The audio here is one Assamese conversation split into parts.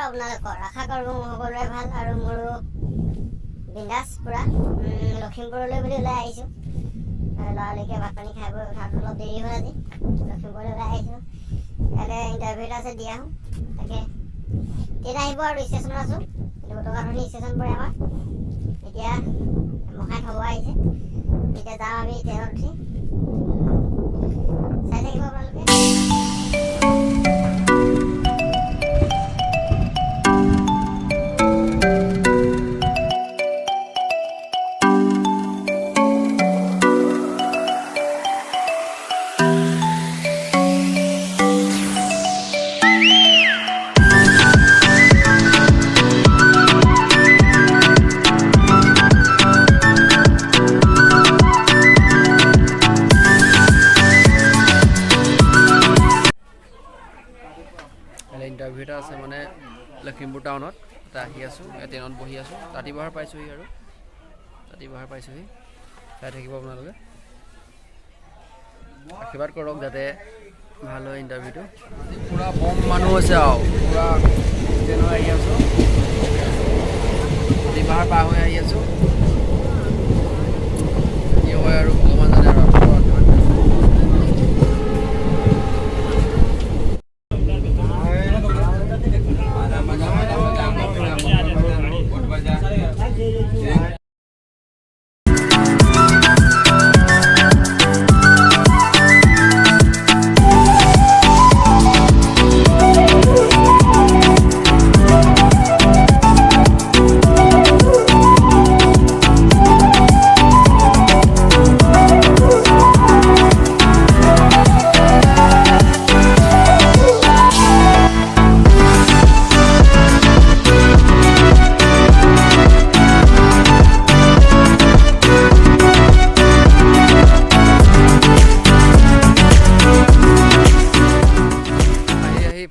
আপোনালোকৰ আশা কৰোঁ সকলোৰে ভাল আৰু মোৰো বিন্দাছ পুৰা লখিমপুৰলৈ বুলি ওলাই আহিছোঁ লৰালৰিকৈ ভাত পানী খাই বৈ উঠাটো অলপ দেৰি হ'ল আজি লখিমপুৰলৈ ওলাই আহিছোঁ ইয়াতে ইণ্টাৰভিউ এটা আছে দি আহোঁ তাকে ট্ৰেইন আহিব আৰু ষ্টেচনত আছোঁ লগতহ ষ্টেচন পৰে আমাৰ এতিয়া মহাই খবৰ আহিছে এতিয়া যাওঁ আমি ট্ৰেইনত উঠি চাই থাকিব আপোনালোকে ইণ্টাৰভিউ এটা আছে মানে লখিমপুৰ টাউনত এটা আহি আছোঁ ট্ৰেইনত বহি আছোঁ ৰাতিপুৱাৰ পাইছোঁহি আৰু ৰাতিপুৱাৰ পাইছোঁহি চাই থাকিব আপোনালোকে আশীৰ্বাদ কৰক যাতে ভাল হয় ইণ্টাৰভিউটো পূৰা কম মানুহ হৈছে আৰু পূৰা ট্ৰেইনত আহি আছোঁ ৰাতিপুৱাৰ পাৰ হৈ আহি আছোঁ কি হয় আৰু ভগৱান জানে আৰু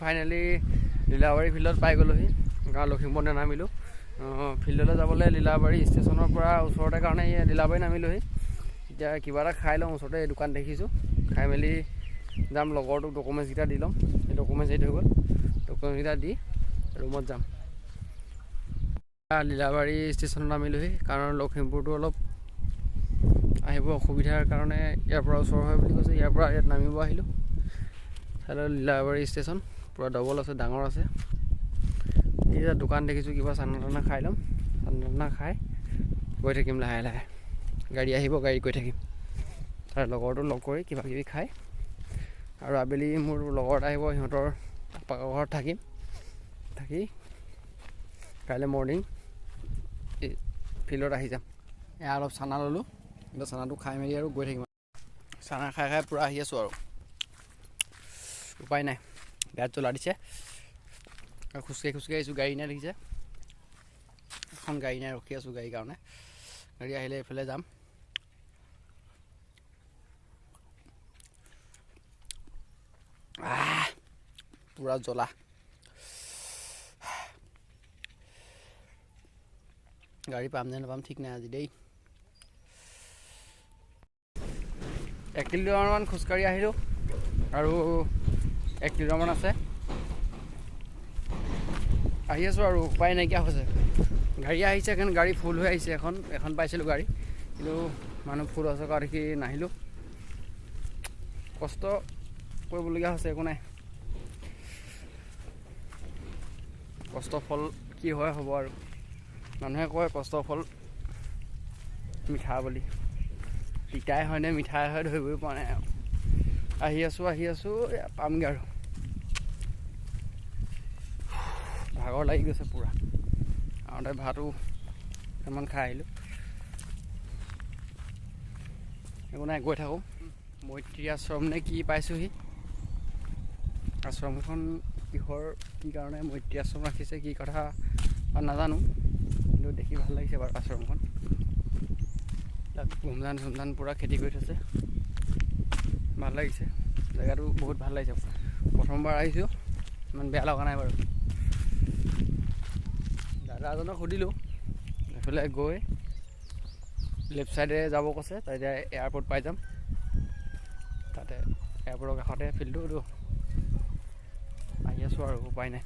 ফাইনেলি লীলাবাৰী ফিল্ডত পাই গ'লোহি গাঁও লখিমপুৰতে নামিলোঁ ফিল্ডলৈ যাবলৈ লীলাবাৰী ষ্টেচনৰ পৰা ওচৰতে কাৰণে লীলাবাৰী নামিলোহি এতিয়া কিবা এটা খাই লওঁ ওচৰতে দোকান দেখিছোঁ খাই মেলি যাম লগৰটোক ডকুমেণ্টছকেইটা দি ল'ম সেই ডকুমেণ্টছ ৰেডি হৈ গ'ল ডকুমেণ্টছকেইটা দি ৰুমত যাম লীলাবাৰী ষ্টেচনত নামিলোহি কাৰণ লখিমপুৰটো অলপ আহিব অসুবিধাৰ কাৰণে ইয়াৰ পৰা ওচৰ হয় বুলি কৈছে ইয়াৰ পৰা ইয়াত নামিব আহিলোঁ চাই লওঁ লীলাবাৰী ষ্টেচন পূৰা ডবল আছে ডাঙৰ আছে এতিয়া দোকান দেখিছোঁ কিবা চানা টানা খাই ল'ম চানা টানা খাই গৈ থাকিম লাহে লাহে গাড়ী আহিব গাড়ী গৈ থাকিম তাৰ লগৰটো লগ কৰি কিবা কিবি খাই আৰু আবেলি মোৰ লগৰ এটা আহিব সিহঁতৰ পাকৰ ঘৰত থাকিম থাকি কাইলৈ মৰ্ণিং ফিল্ডত আহি যাম এয়া অলপ চানা ল'লোঁ কিন্তু চানাটো খাই মেলি আৰু গৈ থাকিম চানা খাই খাই পূৰা আহি আছোঁ আৰু উপায় নাই গাড়ীত চলা দিছে খোজকাঢ়ি খোজকাঢ়ি আহিছোঁ গাড়ী নাই দেখিছে এখন গাড়ী নাই ৰখি আছোঁ গাড়ীৰ কাৰণে গাড়ী আহিলে এইফালে যাম পূৰা জ্বলা গাড়ী পাম নে নাপাম ঠিক নাই আজি দেই 1 কিলোমিটাৰমান খোজকাঢ়ি আহিলোঁ আৰু 1 কিলোমিটাৰমান আছে আহি আছোঁ আৰু উপায় নাইকিয়া হৈছে গাড়ী আহিছে এখন গাড়ী ফুল হৈ আহিছে এখন পাইছিলোঁ গাড়ী কিন্তু মানুহ ফুল আছে কাৰণে দেখি নাহিলোঁ কষ্ট কৰিবলগীয়া হৈছে একো নাই কষ্ট ফল কি হয় হ'ব আৰু মানুহে কয় কষ্ট ফল মিঠা বুলি তিতাই হয়নে মিঠাই হয় ধৰিবই পৰা নাই আহি আছোঁ পামগৈ আৰু ভাগৰ লাগি গৈছে পূৰা আহোঁতে ভাতো ইমান খাই আহিলোঁ একো নাই গৈ থাকোঁ মৈত্ৰী আশ্ৰম নে কি পাইছোঁহি আশ্ৰমখন কিহৰ কি কাৰণে মৈত্ৰী আশ্ৰম ৰাখিছে কি কথা নাজানো কিন্তু দেখি ভাল লাগিছে বাৰু আশ্ৰমখন তাত গুমধান চুমধান পূৰা খেতি কৰি থৈছে ভাল লাগিছে জেগাটো বহুত ভাল লাগিছে প্ৰথমবাৰ আহিছোঁ ইমান বেয়া লগা নাই বাৰু দাদাজনক সুধিলোঁ এইফালে গৈ লেফ্ট চাইডে যাব কৈছে তাই এতিয়া এয়াৰপৰ্ট পাই যাম তাতে এয়াৰপৰ্টৰ কাষতে ফিল্ডটো আহি আছোঁ আৰু উপায় নাই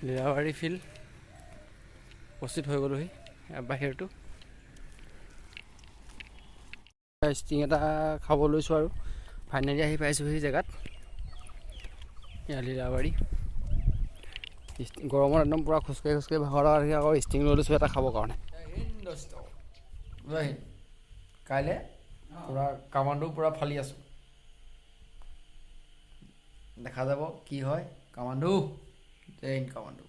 লীলাবাৰী ফিল্ড উপস্থিত হৈ গ'লোহি বাহিৰটো ষ্টিং এটা খাব লৈছোঁ আৰু ফাইনেলি আহি পাইছোঁ সেই জেগাত লীলাবাৰী গৰমত একদম পূৰা খোজকাঢ়ি ভাগৰ লগা দেখি আকৌ ষ্টিং লৈ লৈছোঁ এটা খাবৰ কাৰণে কাইলৈ পূৰা কামাণ্ডো পূৰা ফালি আছোঁ দেখা যাব কি হয় কামাণ্ডো জেইন কামাণ্ডো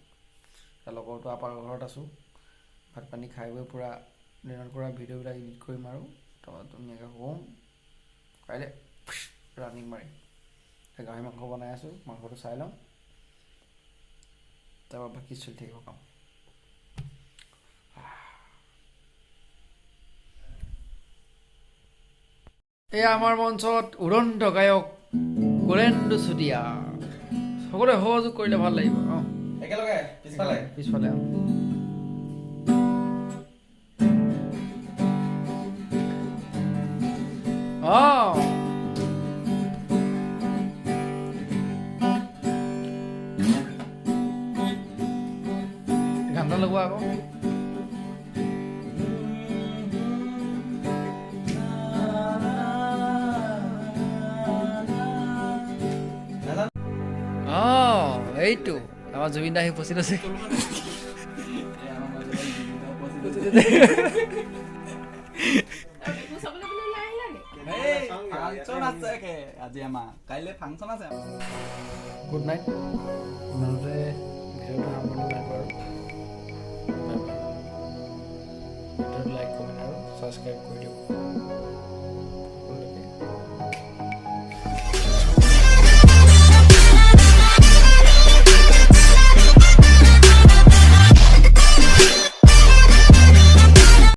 লগৰটো আপাৰ ঘৰত আছোঁ ভাত পানী খাই বৈ পূৰা ডিনাৰ কৰা ভিডিঅ'বিলাক এডিট কৰিম আৰু তাৰপৰা ধুনীয়াকৈ শুম কাইলৈ ৰানিং মাৰিম গাহৰি মাংস বনাই আছোঁ মাংসটো চাই লওঁ তাৰপৰা বাকী চলি থাকিব কাম এয়া আমাৰ মঞ্চত উড়ন্ত গায়ক গোলেন্দু চুতীয়া সকলোৱে সহযোগ কৰিলে ভাল লাগিব একেলগে পিছফালে গানটা লগোৱা আকৌ এইটো আমাৰ জুবিন দা আহি উপস্থিত আছে গুড নাইট ইমানতে ভিডিঅ'টো আৰম্ভণি কৰিব আৰু ভিডিঅ'টো লাইক কমেণ্ট আৰু ছাবস্ক্ৰাইব কৰি দিয়ক